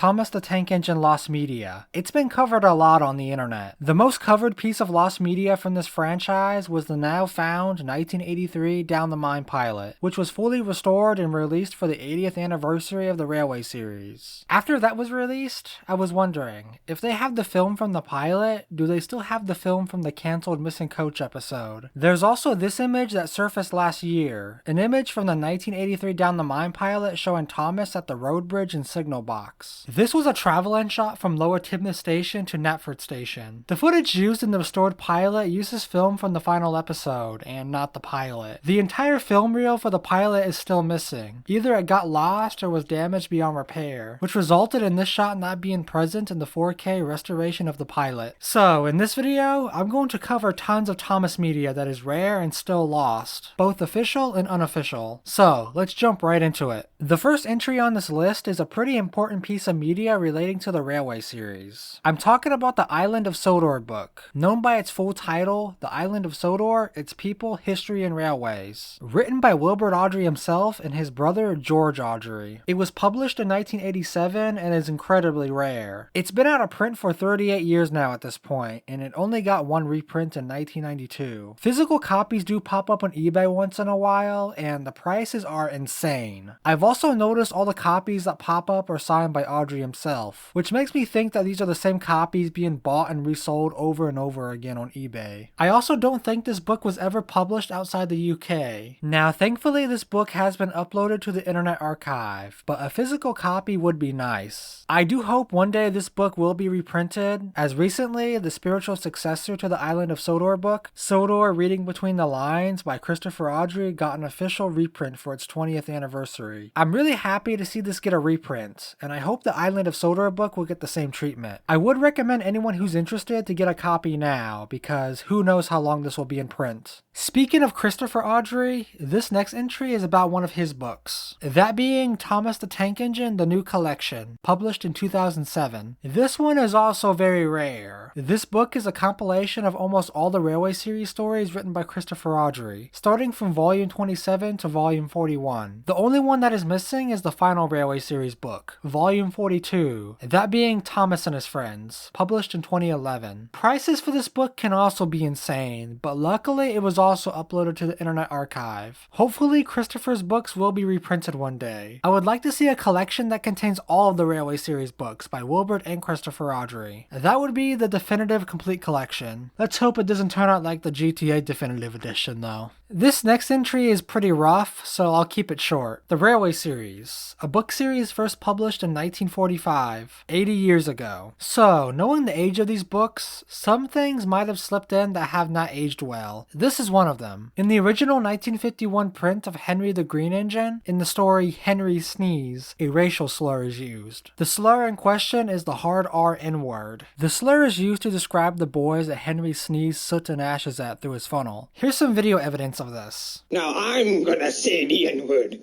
Thomas the Tank Engine lost media. It's been covered a lot on the internet. The most covered piece of lost media from this franchise was the now found 1983 Down the Mine pilot, which was fully restored and released for the 80th anniversary of the Railway series. After that was released, I was wondering, if they have the film from the pilot, do they still have the film from the cancelled Missing Coach episode? There's also this image that surfaced last year, an image from the 1983 Down the Mine pilot showing Thomas at the road bridge and signal box. This was a travel-end shot from Lower Tibness Station to Knapford Station. The footage used in the restored pilot uses film from the final episode, and not the pilot. The entire film reel for the pilot is still missing. Either it got lost or was damaged beyond repair, which resulted in this shot not being present in the 4K restoration of the pilot. So, in this video, I'm going to cover tons of Thomas media that is rare and still lost, both official and unofficial. So, let's jump right into it. The first entry on this list is a pretty important piece of media relating to the Railway series. I'm talking about the Island of Sodor book, known by its full title, The Island of Sodor, Its People, History, and Railways, written by Wilbur Awdry himself and his brother George Awdry. It was published in 1987 and is incredibly rare. It's been out of print for 38 years now at this point, and it only got one reprint in 1992. Physical copies do pop up on eBay once in a while, and the prices are insane. I've also noticed all the copies that pop up are signed by Awdry himself, which makes me think that these are the same copies being bought and resold over and over again on eBay. I also don't think this book was ever published outside the UK. Now, thankfully this book has been uploaded to the Internet Archive, but a physical copy would be nice. I do hope one day this book will be reprinted, as recently the spiritual successor to the Island of Sodor book, Sodor Reading Between the Lines by Christopher Awdry, got an official reprint for its 20th anniversary. I'm really happy to see this get a reprint, and I hope the Island of Sodor book will get the same treatment. I would recommend anyone who's interested to get a copy now, because who knows how long this will be in print. Speaking of Christopher Awdry, this next entry is about one of his books, that being Thomas the Tank Engine, The New Collection, published in 2007. This one is also very rare. This book is a compilation of almost all the Railway series stories written by Christopher Awdry, starting from volume 27 to volume 41. The only one that is missing is the final Railway series book, volume 42, that being Thomas and His Friends, published in 2011. Prices for this book can also be insane, but luckily it was also uploaded to the Internet Archive. Hopefully Christopher's books will be reprinted one day. I would like to see a collection that contains all of the Railway series books by Wilbur and Christopher Awdry. That would be the definitive complete collection. Let's hope it doesn't turn out like the GTA Definitive Edition though. This next entry is pretty rough, so I'll keep it short. The Railway series, a book series first published in 1945, 80 years ago. So, knowing the age of these books, some things might have slipped in that have not aged well. This is one of them. In the original 1951 print of Henry the Green Engine, in the story Henry Sneeze, a racial slur is used. The slur in question is the hard R N-word. The slur is used to describe the boys that Henry sneezed soot and ashes at through his funnel. Here's some video evidence of this. Now I'm gonna say the N-word.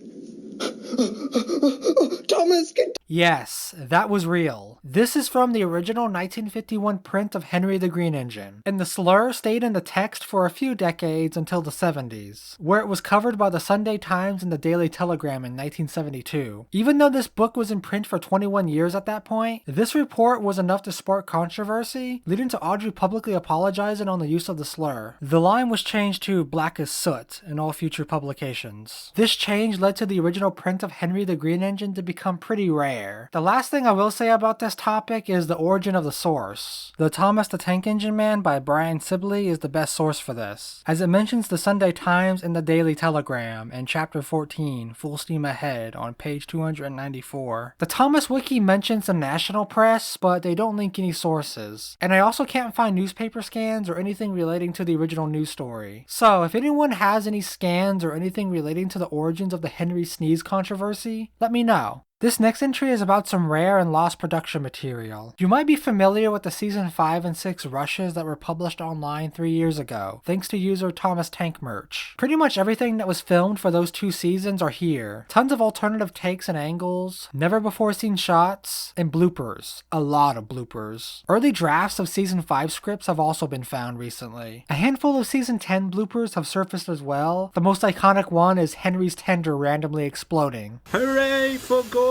Thomas, Yes, that was real. This is from the original 1951 print of Henry the Green Engine, and the slur stayed in the text for a few decades until the 70s, where it was covered by the Sunday Times and the Daily Telegram in 1972. Even though this book was in print for 21 years at that point, this report was enough to spark controversy, leading to Awdry publicly apologizing on the use of the slur. The line was changed to black as soot in all future publications. This change led to the original print of Henry the Green Engine to become pretty rare. The last thing I will say about this topic is the origin of the source. The Thomas the Tank Engine Man by Brian Sibley is the best source for this, as it mentions the Sunday Times and the Daily Telegram in chapter 14, Full Steam Ahead, on page 294. The Thomas Wiki mentions the national press, but they don't link any sources. And I also can't find newspaper scans or anything relating to the original news story. So if anyone has any scans or anything relating to the origins of the Henry Sneeze controversy, let me know. This next entry is about some rare and lost production material. You might be familiar with the season 5 and 6 rushes that were published online 3 years ago, thanks to user Thomas Tank Merch. Pretty much everything that was filmed for those 2 seasons are here. Tons of alternative takes and angles, never before seen shots, and bloopers. A lot of bloopers. Early drafts of season 5 scripts have also been found recently. A handful of season 10 bloopers have surfaced as well. The most iconic one is Henry's tender randomly exploding. Hooray for Gordon!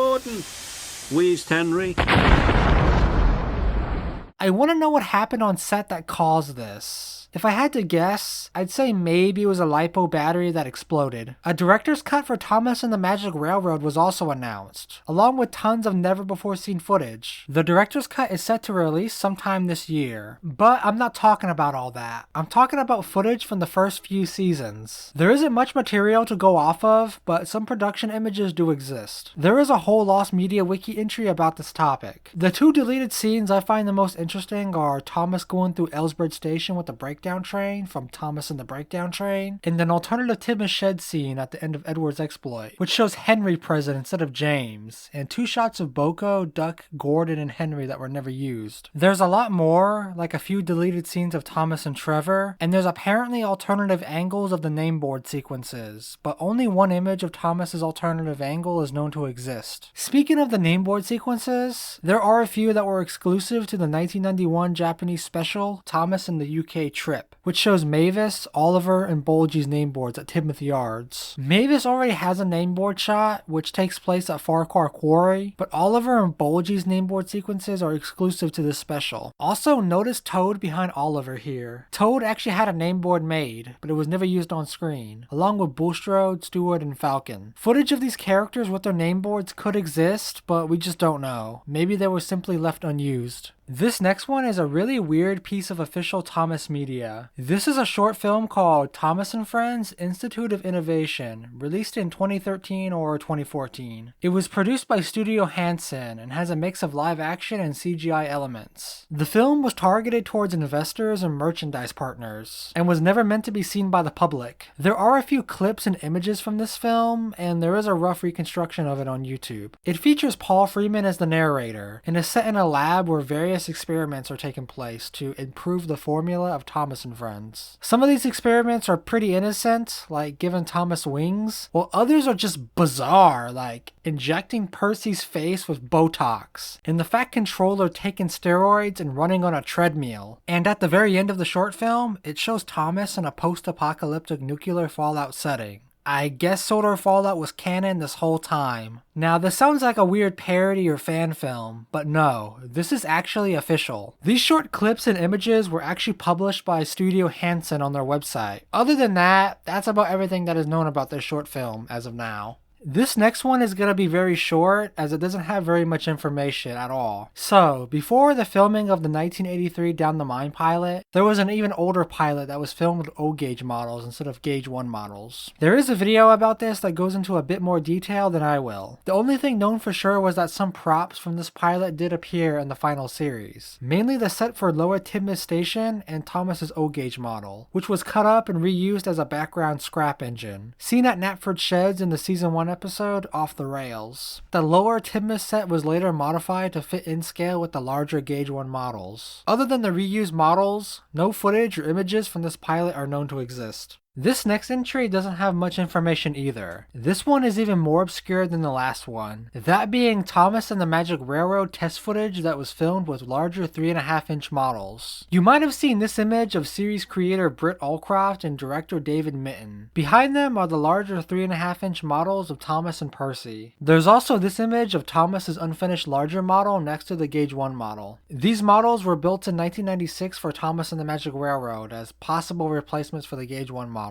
wheezed Henry. I want to know what happened on set that caused this. If I had to guess, I'd say maybe it was a LiPo battery that exploded. A director's cut for Thomas and the Magic Railroad was also announced, along with tons of never-before-seen footage. The director's cut is set to release sometime this year, but I'm not talking about all that. I'm talking about footage from the first few seasons. There isn't much material to go off of, but some production images do exist. There is a whole Lost Media wiki entry about this topic. The two deleted scenes I find the most interesting are Thomas going through Ellsworth Station with the breakdown train from Thomas and the Breakdown Train, and an alternative Tibbs shed scene at the end of Edward's exploit, which shows Henry present instead of James, and 2 shots of Boko, Duck, Gordon, and Henry that were never used. There's a lot more, like a few deleted scenes of Thomas and Trevor, and there's apparently alternative angles of the nameboard sequences, but only one image of Thomas's alternative angle is known to exist. Speaking of the nameboard sequences, there are a few that were exclusive to the 1991 Japanese special, Thomas and the UK Trip, which shows Mavis, Oliver, and Bulgy's nameboards at Timoth Yards. Mavis already has a nameboard shot, which takes place at Farquhar Quarry, but Oliver and Bulgy's nameboard sequences are exclusive to this special. Also, notice Toad behind Oliver here. Toad actually had a nameboard made, but it was never used on screen, along with Bulstrode, Stewart, and Falcon. Footage of these characters with their nameboards could exist, but we just don't know. Maybe they were simply left unused. This next one is a really weird piece of official Thomas media. This is a short film called Thomas and Friends Institute of Innovation, released in 2013 or 2014. It was produced by Studio Hansen and has a mix of live action and CGI elements. The film was targeted towards investors and merchandise partners, and was never meant to be seen by the public. There are a few clips and images from this film, and there is a rough reconstruction of it on YouTube. It features Paul Freeman as the narrator, and is set in a lab where various experiments are taking place to improve the formula of Thomas and Friends. Some of these experiments are pretty innocent, like giving Thomas wings, while others are just bizarre, like injecting Percy's face with Botox, and the Fatt controller taking steroids and running on a treadmill. And at the very end of the short film, it shows Thomas in a post-apocalyptic nuclear fallout setting. I guess Sodor Fallout was canon this whole time. Now, this sounds like a weird parody or fan film, but no, this is actually official. These short clips and images were actually published by Studio Hansen on their website. Other than that, that's about everything that is known about this short film as of now. This next one is going to be very short, as it doesn't have very much information at all. So, before the filming of the 1983 Down the Mine pilot, there was an even older pilot that was filmed with O-gauge models instead of gauge 1 models. There is a video about this that goes into a bit more detail than I will. The only thing known for sure was that some props from this pilot did appear in the final series. Mainly the set for Lower Timoth Station and Thomas's O-gauge model, which was cut up and reused as a background scrap engine, seen at Knapford Sheds in the season 1 episode Off the Rails. The lower Timoth set was later modified to fit in scale with the larger gauge 1 models. Other than the reused models, no footage or images from this pilot are known to exist. This next entry doesn't have much information either. This one is even more obscure than the last one, that being Thomas and the Magic Railroad test footage that was filmed with larger 3.5-inch models. You might have seen this image of series creator Britt Allcroft and director David Mitton. Behind them are the larger 3.5-inch models of Thomas and Percy. There's also this image of Thomas's unfinished larger model next to the gauge 1 model. These models were built in 1996 for Thomas and the Magic Railroad as possible replacements for the gauge 1 model.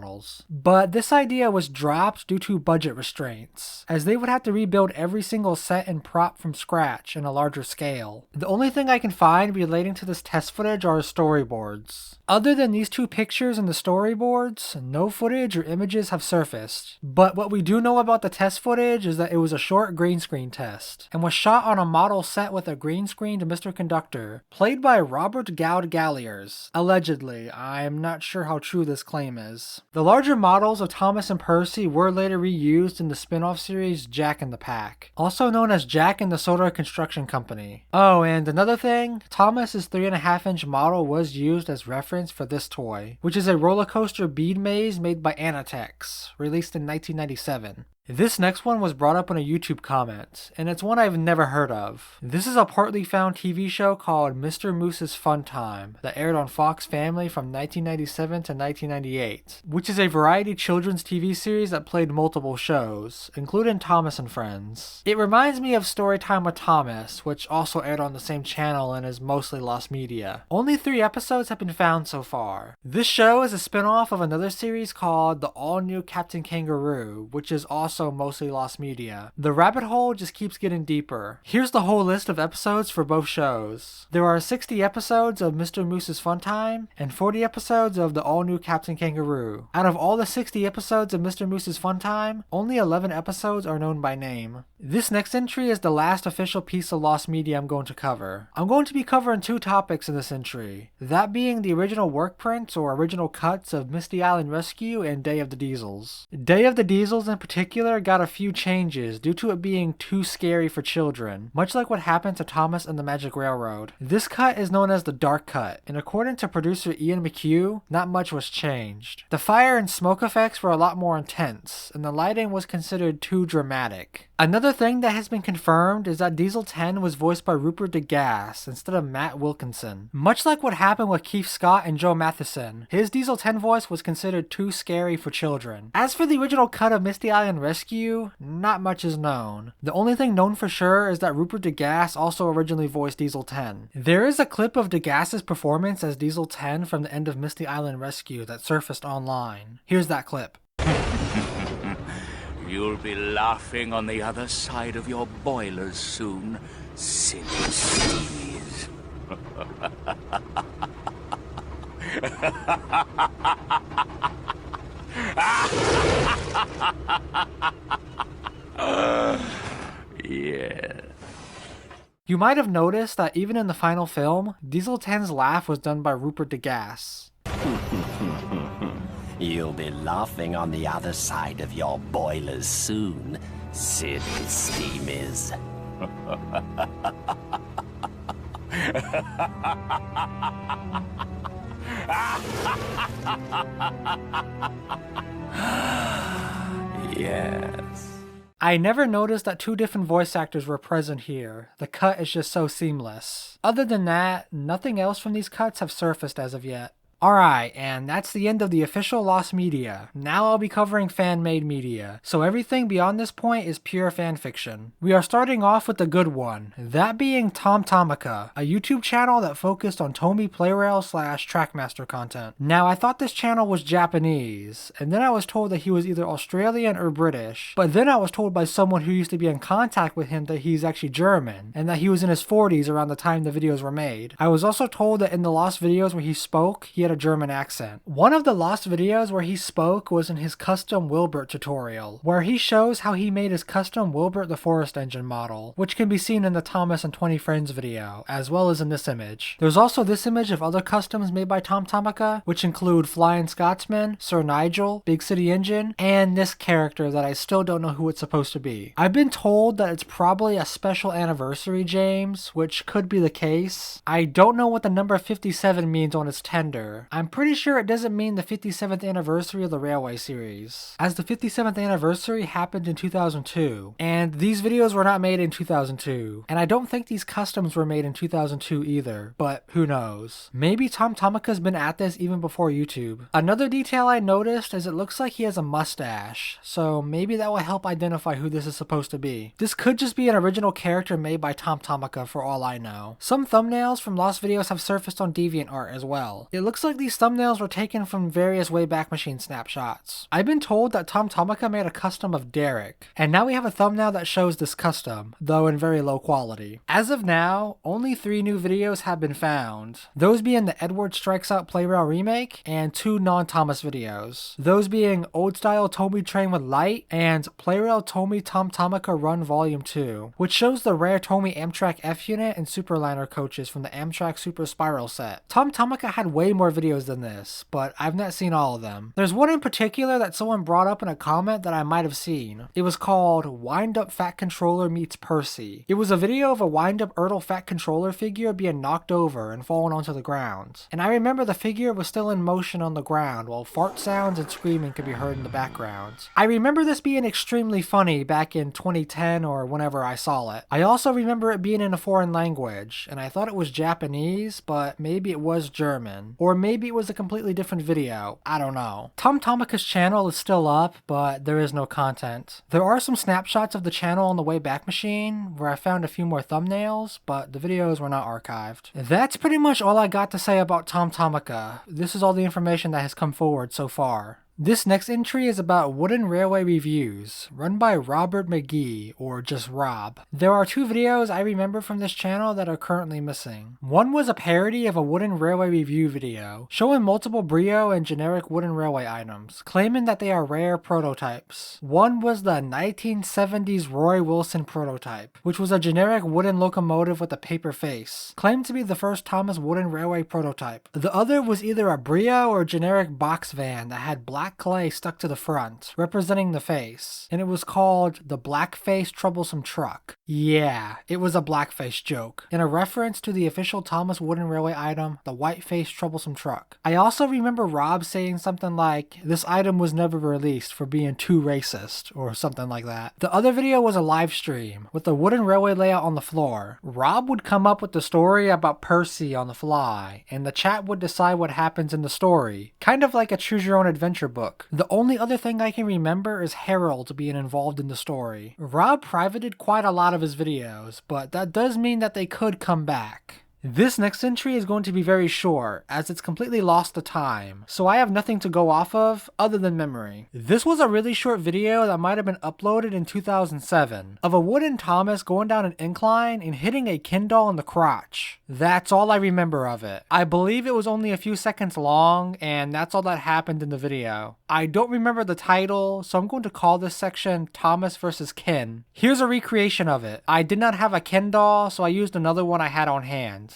But this idea was dropped due to budget restraints, as they would have to rebuild every single set and prop from scratch in a larger scale. The only thing I can find relating to this test footage are storyboards. Other than these 2 pictures in the storyboards, no footage or images have surfaced. But what we do know about the test footage is that it was a short green screen test, and was shot on a model set with a green screened Mr. Conductor, played by Robert Goud Galliers. Allegedly, I'm not sure how true this claim is. The larger models of Thomas and Percy were later reused in the spin-off series Jack and the Pack, also known as Jack and the Sodor Construction Company. Oh, and another thing, Thomas's 3.5-inch model was used as reference for this toy, which is a roller coaster bead maze made by Anatex, released in 1997. This next one was brought up in a YouTube comment, and it's one I've never heard of. This is a partly found TV show called Mr. Moose's Fun Time that aired on Fox Family from 1997 to 1998, which is a variety children's TV series that played multiple shows, including Thomas and Friends. It reminds me of Storytime with Thomas, which also aired on the same channel and is mostly lost media. Only 3 episodes have been found so far. This show is a spin-off of another series called The All-New Captain Kangaroo, which is also mostly lost media. The rabbit hole just keeps getting deeper. Here's the whole list of episodes for both shows. There are 60 episodes of Mr. Moose's Fun Time and 40 episodes of The All-New Captain Kangaroo. Out of all the 60 episodes of Mr. Moose's Fun Time, only 11 episodes are known by name. This next entry is the last official piece of lost media I'm going to cover. I'm going to be covering 2 topics in this entry, that being the original Workprints or original cuts of Misty Island Rescue and Day of the Diesels. Day of the Diesels in particular got a few changes due to it being too scary for children, much like what happened to Thomas and the Magic Railroad. This cut is known as the Dark Cut, and according to producer Ian McHugh, not much was changed. The fire and smoke effects were a lot more intense, and the lighting was considered too dramatic. Another thing that has been confirmed is that Diesel 10 was voiced by Rupert DeGasse instead of Matt Wilkinson. Much like what happened with Keith Scott and Joe Matheson, his Diesel 10 voice was considered too scary for children. As for the original cut of Misty Island Rescue, not much is known. The only thing known for sure is that Rupert DeGasse also originally voiced Diesel 10. There is a clip of DeGasse's performance as Diesel 10 from the end of Misty Island Rescue that surfaced online. Here's that clip. You'll be laughing on the other side of your boilers soon, silly steamies. Yes. You might have noticed that even in the final film, Diesel 10's laugh was done by Rupert DeGasse. You'll be laughing on the other side of your boilers soon, silly steamies. Yes. I never noticed that 2 different voice actors were present here. The cut is just so seamless. Other than that, nothing else from these cuts have surfaced as of yet. Alright, and that's the end of the official lost media. Now I'll be covering fan-made media, so everything beyond this point is pure fanfiction. We are starting off with the good one, that being TomTomica, a YouTube channel that focused on Tomy Playrail / Trackmaster content. Now I thought this channel was Japanese, and then I was told that he was either Australian or British, but then I was told by someone who used to be in contact with him that he's actually German, and that he was in his 40s around the time the videos were made. I was also told that in the lost videos where he spoke, he had a German accent. One of the lost videos where he spoke was in his custom Wilbert tutorial, where he shows how he made his custom Wilbert the Forest Engine model, which can be seen in the Thomas and 20 Friends video, as well as in this image. There's also this image of other customs made by TomTomica, which include Flying Scotsman, Sir Nigel, Big City Engine, and this character that I still don't know who it's supposed to be. I've been told that it's probably a special anniversary James, which could be the case. I don't know what the number 57 means on its tender. I'm pretty sure it doesn't mean the 57th anniversary of the Railway series, as the 57th anniversary happened in 2002, and these videos were not made in 2002, and I don't think these customs were made in 2002 either, but who knows. Maybe TomTomica's been at this even before YouTube. Another detail I noticed is it looks like he has a mustache, so maybe that will help identify who this is supposed to be. This could just be an original character made by TomTomica for all I know. Some thumbnails from lost videos have surfaced on DeviantArt as well. It looks like these thumbnails were taken from various Wayback Machine snapshots. I've been told that TomTomica made a custom of Derek, and now we have a thumbnail that shows this custom, though in very low quality. As of now, only 3 new videos have been found, those being the Edward Strikes Out Playrail remake and 2 non-Thomas videos, those being Old Style Tomy Train with Light and Playrail Tomy TomTomica Run Volume 2, which shows the rare Tomy Amtrak F unit and Superliner coaches from the Amtrak Super Spiral set. TomTomica had way more videos than this, but I've not seen all of them. There's one in particular that someone brought up in a comment that I might have seen. It was called Wind Up Fatt Controller Meets Percy. It was a video of a wind up Ertl Fatt Controller figure being knocked over and falling onto the ground. And I remember the figure was still in motion on the ground while fart sounds and screaming could be heard in the background. I remember this being extremely funny back in 2010 or whenever I saw it. I also remember it being in a foreign language, and I thought it was Japanese, but maybe it was German. Or maybe it was a completely different video. I don't know. TomTomica's channel is still up, but there is no content. There are some snapshots of the channel on the Wayback Machine, where I found a few more thumbnails, but the videos were not archived. That's pretty much all I got to say about TomTomica. This is all the information that has come forward so far. This next entry is about wooden railway reviews, run by Robert McGee, or just Rob. There are two videos I remember from this channel that are currently missing. One was a parody of a wooden railway review video, showing multiple Brio and generic wooden railway items, claiming that they are rare prototypes. One was the 1970s Roy Wilson prototype, which was a generic wooden locomotive with a paper face, claimed to be the first Thomas wooden railway prototype. The other was either a Brio or generic box van that had black clay stuck to the front, representing the face, and it was called the Blackface Troublesome Truck. Yeah, it was a blackface joke, in a reference to the official Thomas Wooden Railway item, the Whiteface Troublesome Truck. I also remember Rob saying something like, this item was never released for being too racist, or something like that. The other video was a live stream, with the wooden railway layout on the floor. Rob would come up with the story about Percy on the fly, and the chat would decide what happens in the story, kind of like a choose your own adventure book. The only other thing I can remember is Harold being involved in the story. Rob privated quite a lot of his videos, but that does mean that they could come back. This next entry is going to be very short, as it's completely lost to time, so I have nothing to go off of other than memory. This was a really short video that might have been uploaded in 2007, of a wooden Thomas going down an incline and hitting a Ken doll in the crotch. That's all I remember of it. I believe it was only a few seconds long, and that's all that happened in the video. I don't remember the title, so I'm going to call this section Thomas vs. Ken. Here's a recreation of it. I did not have a Ken doll, so I used another one I had on hand.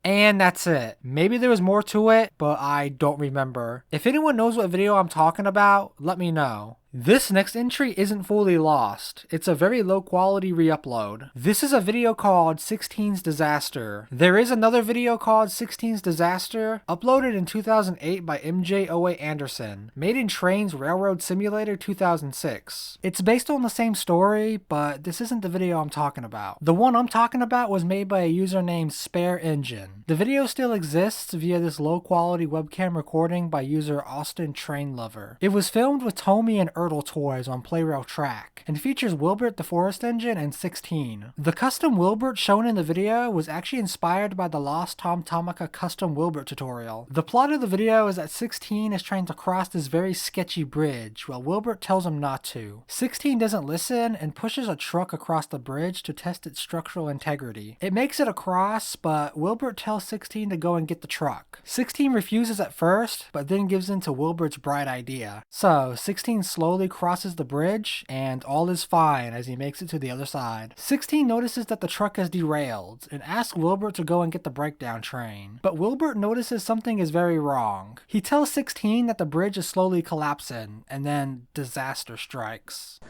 And that's it. Maybe there was more to it, but I don't remember. If anyone knows what video I'm talking about, let me know. This next entry isn't fully lost. It's a very low quality re-upload. This is a video called 16's Disaster. There is another video called 16's Disaster, uploaded in 2008 by MJ08 Anderson, made in Train's Railroad Simulator 2006. It's based on the same story, but this isn't the video I'm talking about. The one I'm talking about was made by a user named Starr Engine. The video still exists via this low quality webcam recording by user Austin Trainlover. It was filmed with Tomy and Ertl toys on Playrail Track, and features Wilbert the Forest Engine and 16. The custom Wilbert shown in the video was actually inspired by the lost TomTomica custom Wilbert tutorial. The plot of the video is that 16 is trying to cross this very sketchy bridge, while Wilbert tells him not to. 16 doesn't listen and pushes a truck across the bridge to test its structural integrity. It makes it across, but Wilbert tells 16 to go and get the truck. 16 refuses at first, but then gives in to Wilbert's bright idea. So 16 slowly crosses the bridge, and all is fine as he makes it to the other side. 16 notices that the truck has derailed, and asks Wilbert to go and get the breakdown train. But Wilbert notices something is very wrong. He tells 16 that the bridge is slowly collapsing, and then disaster strikes.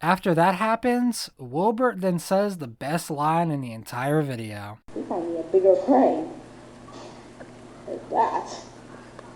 After that happens, Wilbert then says the best line in the entire video. You're gonna need a bigger crane. Like that.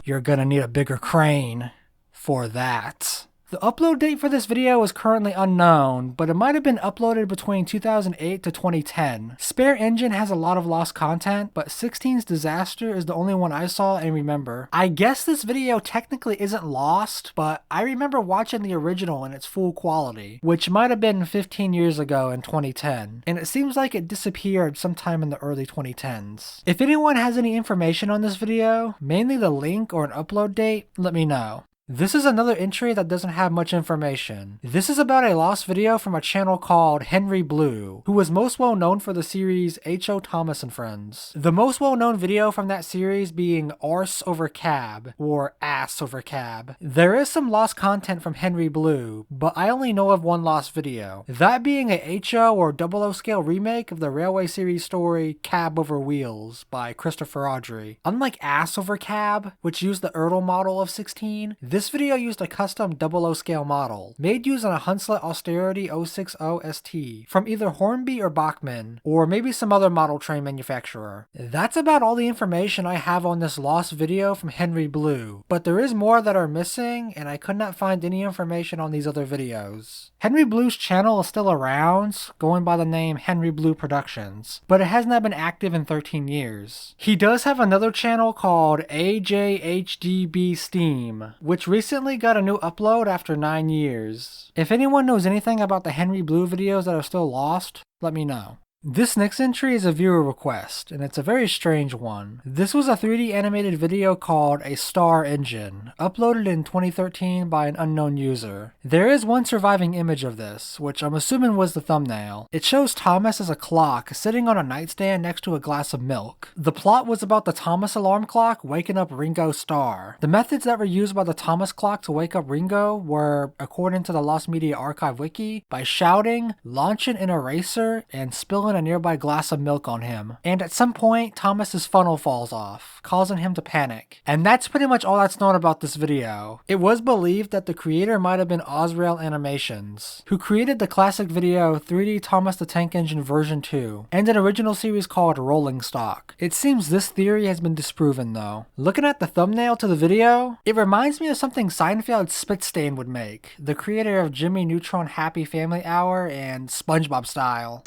You're gonna need a bigger crane for that. The upload date for this video is currently unknown, but it might have been uploaded between 2008 to 2010. Starr Engine has a lot of lost content, but 16's Disaster is the only one I saw and remember. I guess this video technically isn't lost, but I remember watching the original in its full quality, which might have been 15 years ago in 2010, and it seems like it disappeared sometime in the early 2010s. If anyone has any information on this video, mainly the link or an upload date, let me know. This is another entry that doesn't have much information. This is about a lost video from a channel called HenryBlue, who was most well known for the series H.O. Thomas and Friends. The most well known video from that series being Arse over Cab, or Ass over Cab. There is some lost content from HenryBlue, but I only know of one lost video. That being a H.O. or 00 scale remake of the Railway series story Cab Over Wheels by Christopher Audrey. Unlike Ass over Cab, which used the Erdl model of 16, this video used a custom 00 scale model, made using a Hunslet Austerity 060 ST from either Hornby or Bachmann, or maybe some other model train manufacturer. That's about all the information I have on this lost video from HenryBlue, but there is more that are missing, and I could not find any information on these other videos. HenryBlue's channel is still around, going by the name HenryBlue Productions, but it has not been active in 13 years. He does have another channel called AJHDB Steam, which recently got a new upload after 9 years. If anyone knows anything about the HenryBlue videos that are still lost, let me know. This next entry is a viewer request, and it's a very strange one. This was a 3D animated video called A Starr Engine, uploaded in 2013 by an unknown user. There is one surviving image of this, which I'm assuming was the thumbnail. It shows Thomas as a clock sitting on a nightstand next to a glass of milk. The plot was about the Thomas alarm clock waking up Ringo Starr. The methods that were used by the Thomas clock to wake up Ringo were, according to the Lost Media Archive wiki, by shouting, launching an eraser, and spilling a nearby glass of milk on him. And at some point, Thomas's funnel falls off, causing him to panic. And that's pretty much all that's known about this video. It was believed that the creator might have been Osrail Animations, who created the classic video 3D Thomas the Tank Engine version 2, and an original series called Rolling Stock. It seems this theory has been disproven though. Looking at the thumbnail to the video, it reminds me of something Seinfeld Spitstain would make, the creator of Jimmy Neutron Happy Family Hour and SpongeBob Style.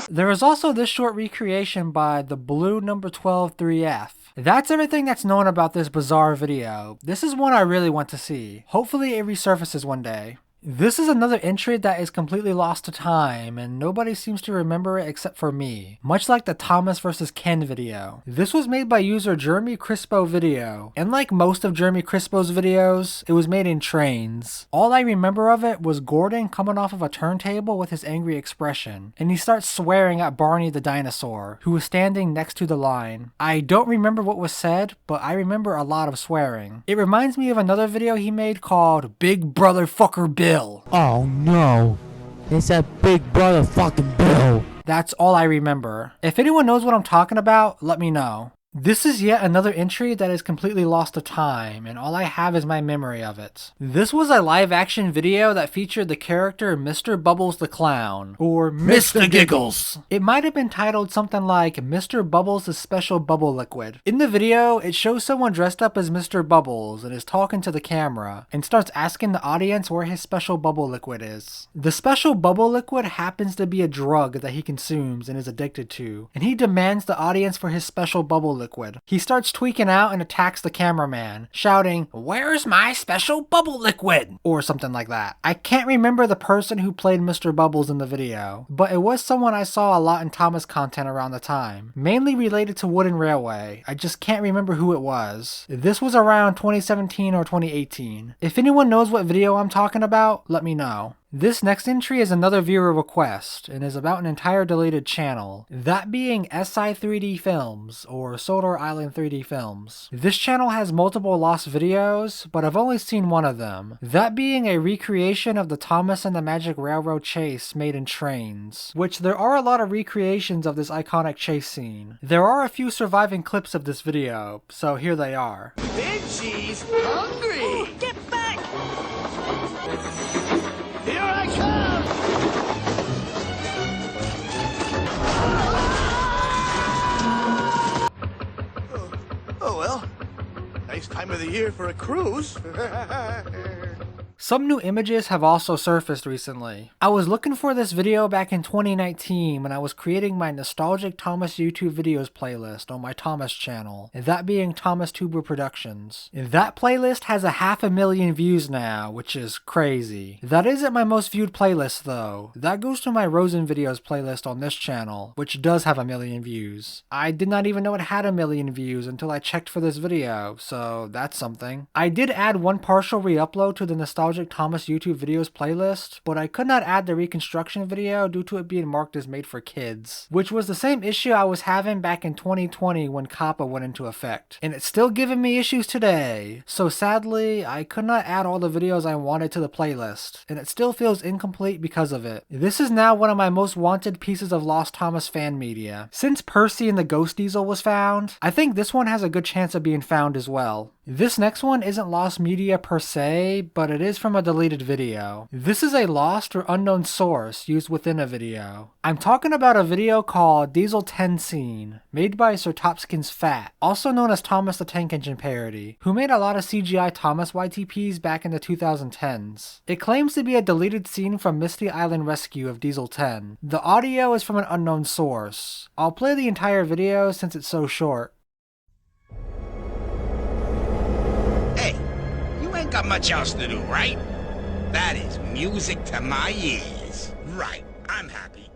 There is also this short recreation by the Blue number 12 3F. That's everything that's known about this bizarre video. This is one I really want to see. Hopefully it resurfaces one day. This is another entry that is completely lost to time, and nobody seems to remember it except for me, much like the Thomas vs. Ken video. This was made by user Jeremy Crispo Video, and like most of Jeremy Crispo's videos, it was made in trains. All I remember of it was Gordon coming off of a turntable with his angry expression, and he starts swearing at Barney the dinosaur, who was standing next to the line. I don't remember what was said, but I remember a lot of swearing. It reminds me of another video he made called Big Brother Fucker Bill. Oh no, it's that Big Brother fucking Bill. That's all I remember. If anyone knows what I'm talking about, let me know. This is yet another entry that is completely lost to time, and all I have is my memory of it. This was a live action video that featured the character Mr. Bubbles the Clown, or Mr. Giggles. It might have been titled something like Mr. Bubbles' Special Bubble Liquid. In the video, it shows someone dressed up as Mr. Bubbles and is talking to the camera, and starts asking the audience where his special bubble liquid is. The special bubble liquid happens to be a drug that he consumes and is addicted to, and he demands the audience for his special bubble liquid. He starts tweaking out and attacks the cameraman, shouting, "Where's my special bubble liquid?" or something like that. I can't remember the person who played Mr. Bubbles in the video, but it was someone I saw a lot in Thomas content around the time, mainly related to Wooden Railway. I just can't remember who it was. This was around 2017 or 2018. If anyone knows what video I'm talking about, let me know. This next entry is another viewer request, and is about an entire deleted channel, that being SI3D Films, or Sodor Island 3D Films. This channel has multiple lost videos, but I've only seen one of them, that being a recreation of the Thomas and the Magic Railroad chase made in trains, which there are a lot of recreations of this iconic chase scene. There are a few surviving clips of this video, so here they are. Benji's hungry! Get back! Here I come! Oh well, nice time of the year for a cruise. Some new images have also surfaced recently. I was looking for this video back in 2019 when I was creating my Nostalgic Thomas YouTube videos playlist on my Thomas channel, and that being Thomas Tuber Productions. That playlist has 500,000 views now, which is crazy. That isn't my most viewed playlist though. That goes to my Rosen videos playlist on this channel, which does have 1 million views. I did not even know it had 1 million views until I checked for this video, so that's something. I did add one partial re-upload to the Nostalgic Thomas YouTube videos playlist, but I could not add the reconstruction video due to it being marked as made for kids, which was the same issue I was having back in 2020 when COPPA went into effect, and it's still giving me issues today. So sadly, I could not add all the videos I wanted to the playlist, and it still feels incomplete because of it. This is now one of my most wanted pieces of Lost Thomas fan media. Since Percy and the Ghost Diesel was found, I think this one has a good chance of being found as well. This next one isn't lost media per se, but it is from a deleted video. This is a lost or unknown source used within a video. I'm talking about a video called Diesel 10 Scene, made by Sir Topscam's Fatt, also known as Thomas the Tank Engine parody, who made a lot of CGI Thomas YTPs back in the 2010s. It claims to be a deleted scene from Misty Island Rescue of Diesel 10. The audio is from an unknown source. I'll play the entire video since it's so short. Ain't got much else to do, right? That is music to my ears. Right, I'm happy.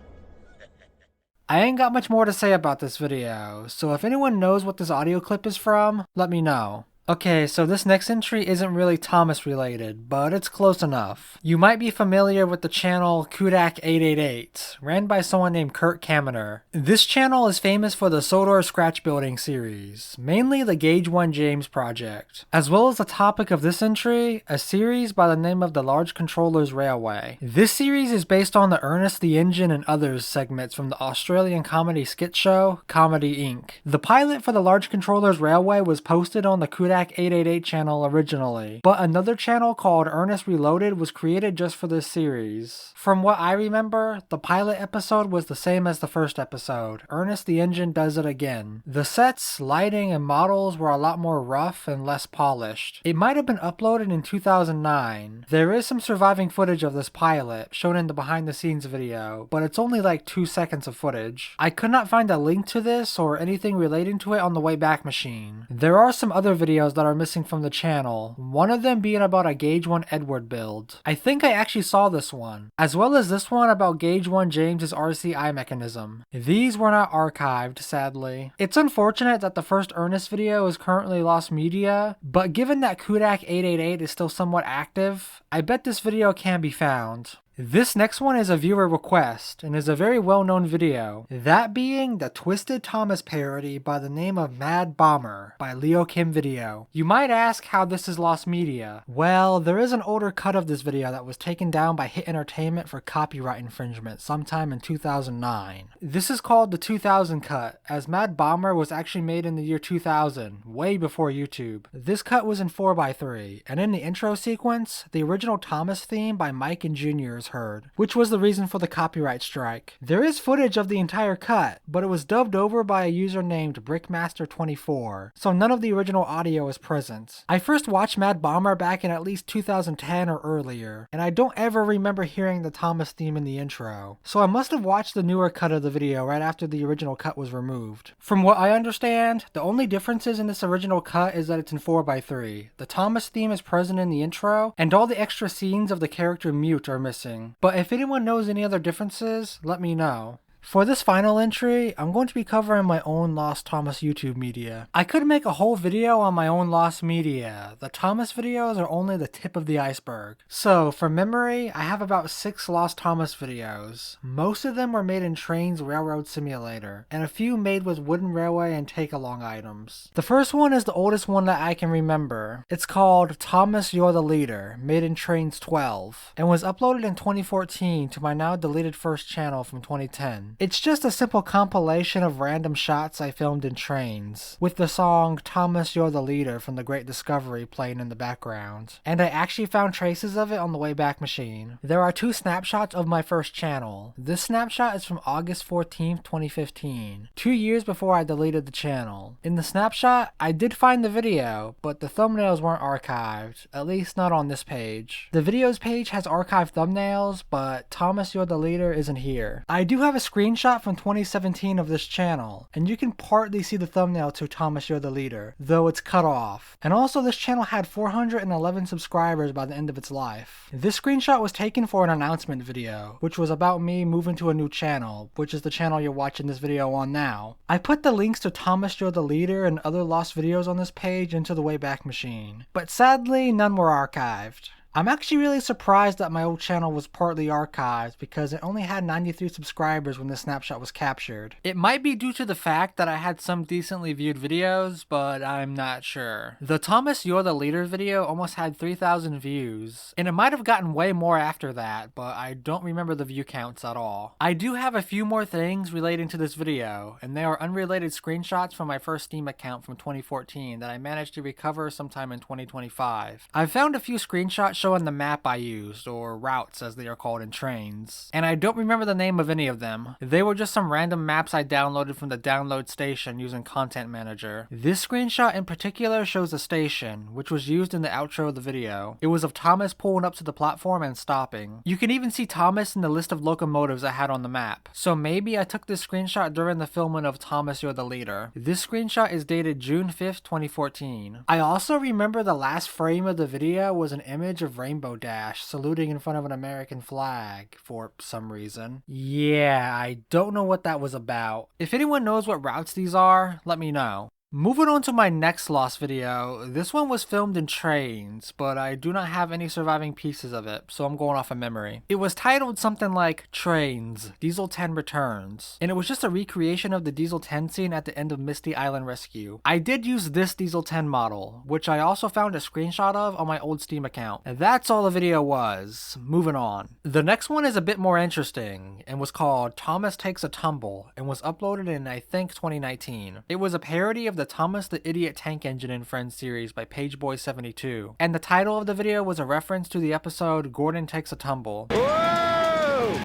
I ain't got much more to say about this video, so if anyone knows what this audio clip is from, let me know. Okay, so this next entry isn't really Thomas related, but it's close enough. You might be familiar with the channel Kudak888, ran by someone named Kurt Kaminer. This channel is famous for the Sodor scratch building series, mainly the Gauge 1 James project, as well as the topic of this entry, a series by the name of the Large Controllers Railway. This series is based on the Ernest the Engine and Others segments from the Australian comedy skit show, Comedy Inc. The pilot for the Large Controllers Railway was posted on the Kudak888 channel originally, but another channel called Ernest Reloaded was created just for this series. From what I remember, the pilot episode was the same as the first episode. Ernest the Engine does it again. The sets, lighting, and models were a lot more rough and less polished. It might have been uploaded in 2009. There is some surviving footage of this pilot, shown in the behind the scenes video, but it's only like 2 seconds of footage. I could not find a link to this or anything relating to it on the Wayback Machine. There are some other videos that are missing from the channel, one of them being about a Gauge 1 Edward build. I think I actually saw this one, as well as this one about Gauge 1 James's RCI mechanism. These were not archived, sadly. It's unfortunate that the first Ernest video is currently lost media, but given that Kudak888 is still somewhat active, I bet this video can be found. This next one is a viewer request, and is a very well-known video, that being the Twisted Thomas parody by the name of Mad Bomber by Leo Kim Video. You might ask how this is lost media. Well, there is an older cut of this video that was taken down by Hit Entertainment for copyright infringement sometime in 2009. This is called the 2000 cut, as Mad Bomber was actually made in the year 2000, way before YouTube. This cut was in 4:3, and in the intro sequence, the original Thomas theme by Mike and Jr. is heard, which was the reason for the copyright strike. There is footage of the entire cut, but it was dubbed over by a user named Brickmaster24, so none of the original audio is present. I first watched Mad Bomber back in at least 2010 or earlier, and I don't ever remember hearing the Thomas theme in the intro, so I must have watched the newer cut of the video right after the original cut was removed. From what I understand, the only differences in this original cut is that it's in 4:3. The Thomas theme is present in the intro, and all the extra scenes of the character Mute are missing. But if anyone knows any other differences, let me know. For this final entry, I'm going to be covering my own Lost Thomas YouTube media. I could make a whole video on my own Lost media. The Thomas videos are only the tip of the iceberg. So, from memory, I have about 6 Lost Thomas videos. Most of them were made in Trains Railroad Simulator, and a few made with wooden railway and take-along items. The first one is the oldest one that I can remember. It's called Thomas You're the Leader, made in Trains 12, and was uploaded in 2014 to my now deleted first channel from 2010. machine. It's just a simple compilation of random shots I filmed in trains, with the song Thomas You're the Leader from The Great Discovery playing in the background. And I actually found traces of it on the Wayback Machine. There are 2 snapshots of my first channel. This snapshot is from August 14th, 2015, 2 years before I deleted the channel. In the snapshot, I did find the video, but the thumbnails weren't archived, at least not on this page. The videos page has archived thumbnails, but Thomas You're the Leader isn't here. I do have a screenshot from 2017 of this channel, and you can partly see the thumbnail to Thomas You're the Leader, though it's cut off. And also this channel had 411 subscribers by the end of its life. This screenshot was taken for an announcement video, which was about me moving to a new channel, which is the channel you're watching this video on now. I put the links to Thomas You're the Leader and other lost videos on this page into the Wayback Machine, but sadly none were archived. I'm actually really surprised that my old channel was partly archived because it only had 93 subscribers when this snapshot was captured. It might be due to the fact that I had some decently viewed videos, but I'm not sure. The Thomas You're the Leader video almost had 3,000 views, and it might have gotten way more after that, but I don't remember the view counts at all. I do have a few more things relating to this video, and they are unrelated screenshots from my first Steam account from 2014 that I managed to recover sometime in 2025. I've found a few screenshots showing the map I used, or routes as they are called in trains, and I don't remember the name of any of them. They were just some random maps I downloaded from the download station using Content Manager. This screenshot in particular shows a station, which was used in the outro of the video. It was of Thomas pulling up to the platform and stopping. You can even see Thomas in the list of locomotives I had on the map, so maybe I took this screenshot during the filming of Thomas You're the Leader. This screenshot is dated June 5th, 2014. I also remember the last frame of the video was an image of Rainbow Dash saluting in front of an American flag for some reason. Yeah, I don't know what that was about. If anyone knows what routes these are, let me know. Moving on to my next lost video, this one was filmed in trains, but I do not have any surviving pieces of it, so I'm going off of memory. It was titled something like Trains, Diesel 10 Returns, and it was just a recreation of the Diesel 10 scene at the end of Misty Island Rescue. I did use this Diesel 10 model, which I also found a screenshot of on my old Steam account. And that's all the video was. Moving on. The next one is a bit more interesting, and was called Thomas Takes a Tumble, and was uploaded in I think 2019. It was a parody of the Thomas the Idiot Tank Engine and Friends series by Pageboy72, and the title of the video was a reference to the episode Gordon Takes a Tumble.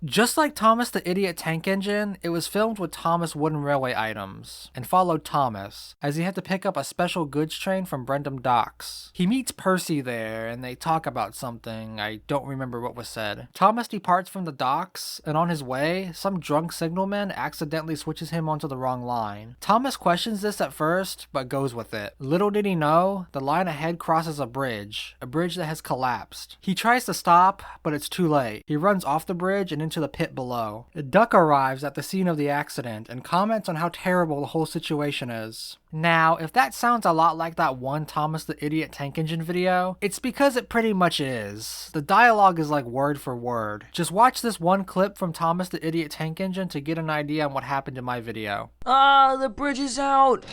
Just like Thomas the Idiot Tank Engine, it was filmed with Thomas wooden railway items, and followed Thomas, as he had to pick up a special goods train from Brendam Docks. He meets Percy there, and they talk about something, I don't remember what was said. Thomas departs from the docks, and on his way, some drunk signalman accidentally switches him onto the wrong line. Thomas questions this at first, but goes with it. Little did he know, the line ahead crosses a bridge that has collapsed. He tries to stop, but it's too late. He runs off the bridge and into the pit below. Duck arrives at the scene of the accident and comments on how terrible the whole situation is. Now, if that sounds a lot like that one Thomas the Idiot Tank Engine video, it's because it pretty much is. The dialogue is like word for word. Just watch this one clip from Thomas the Idiot Tank Engine to get an idea on what happened in my video. Ah, the bridge is out!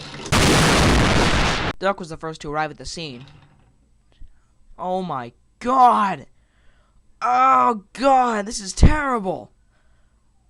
Duck was the first to arrive at the scene. Oh my god! Oh god, this is terrible!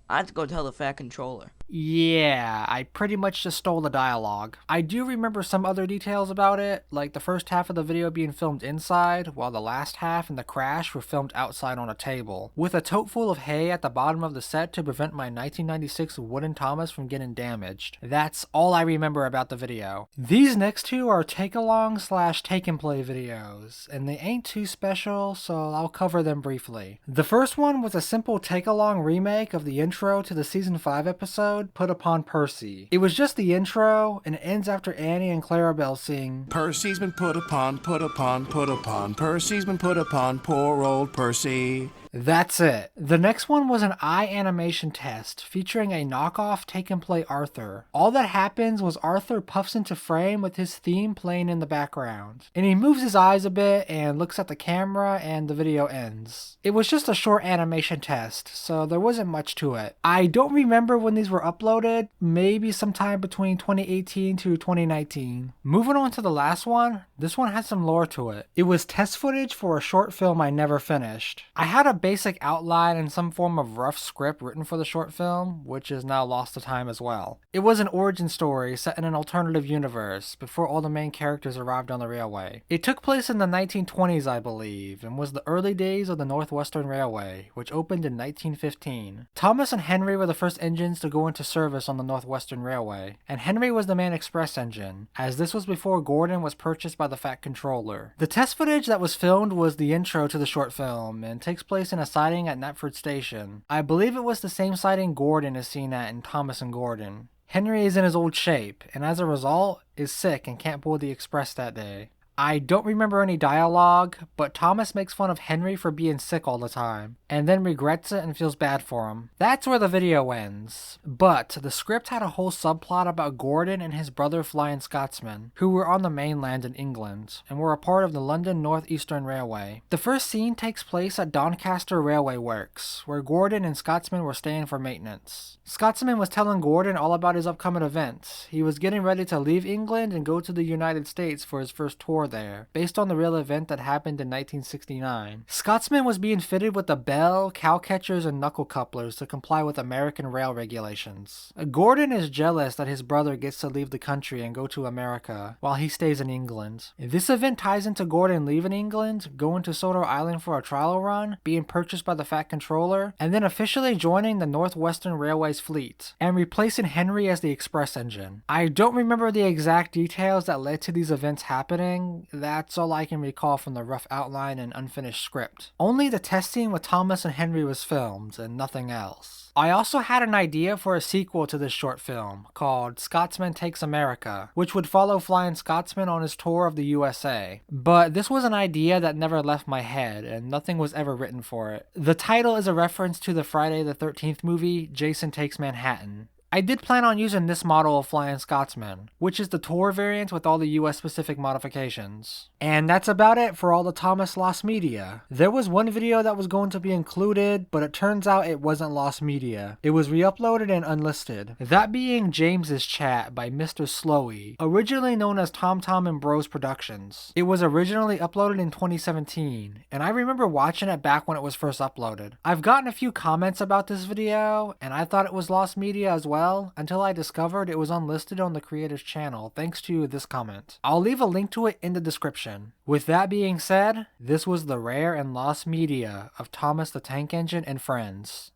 I have to go tell the Fatt controller. Yeah, I pretty much just stole the dialogue. I do remember some other details about it, like the first half of the video being filmed inside, while the last half and the crash were filmed outside on a table, with a tote full of hay at the bottom of the set to prevent my 1996 wooden Thomas from getting damaged. That's all I remember about the video. These next two are take-along / take-and-play videos, and they ain't too special, so I'll cover them briefly. The first one was a simple take-along remake of the intro to the Season 5 episode, Put Upon Percy. It was just the intro, and it ends after Annie and Clarabelle sing, Percy's been put upon, put upon, put upon. Percy's been put upon, poor old Percy. That's it. The next one was an eye animation test featuring a knockoff take-and-play Arthur. All that happens was Arthur puffs into frame with his theme playing in the background, and he moves his eyes a bit and looks at the camera, and the video ends. It was just a short animation test, so there wasn't much to it. I don't remember when these were uploaded, maybe sometime between 2018 to 2019. Moving on to the last one, this one had some lore to it. It was test footage for a short film I never finished. I had a basic outline and some form of rough script written for the short film, which is now lost to time as well. It was an origin story set in an alternative universe before all the main characters arrived on the railway. It took place in the 1920s, I believe, and was the early days of the Northwestern Railway, which opened in 1915. Thomas and Henry were the first engines to go into service on the Northwestern Railway, and Henry was the main express engine, as this was before Gordon was purchased by the Fatt controller. The test footage that was filmed was the intro to the short film, and takes place in a siding at Knapford Station. I believe it was the same siding Gordon is seen at in Thomas and Gordon. Henry is in his old shape, and as a result, is sick and can't board the express that day. I don't remember any dialogue, but Thomas makes fun of Henry for being sick all the time, and then regrets it and feels bad for him. That's where the video ends. But the script had a whole subplot about Gordon and his brother Flying Scotsman, who were on the mainland in England, and were a part of the London North Eastern Railway. The first scene takes place at Doncaster Railway Works, where Gordon and Scotsman were staying for maintenance. Scotsman was telling Gordon all about his upcoming event. He was getting ready to leave England and go to the United States for his first tour there, based on the real event that happened in 1969. Scotsman was being fitted with a bell, cow catchers, and knuckle couplers to comply with American rail regulations. Gordon is jealous that his brother gets to leave the country and go to America, while he stays in England. This event ties into Gordon leaving England, going to Sodor Island for a trial run, being purchased by the Fatt controller, and then officially joining the Northwestern Railway's fleet, and replacing Henry as the express engine. I don't remember the exact details that led to these events happening. That's all I can recall from the rough outline and unfinished script. Only the test scene with Thomas and Henry was filmed, and nothing else. I also had an idea for a sequel to this short film, called Scotsman Takes America, which would follow Flying Scotsman on his tour of the USA. But this was an idea that never left my head, and nothing was ever written for it. The title is a reference to the Friday the 13th movie, Jason Takes Manhattan. I did plan on using this model of Flying Scotsman, which is the tour variant with all the US specific modifications. And that's about it for all the Thomas lost media. There was one video that was going to be included, but it turns out it wasn't lost media. It was re-uploaded and unlisted. That being James's Chat by Mr. Slowy, originally known as TomTom and Bros Productions. It was originally uploaded in 2017, and I remember watching it back when it was first uploaded. I've gotten a few comments about this video, and I thought it was lost media as well, until I discovered it was unlisted on the creator's channel thanks to this comment. I'll leave a link to it in the description. With that being said, this was the rare and lost media of Thomas the Tank Engine and Friends.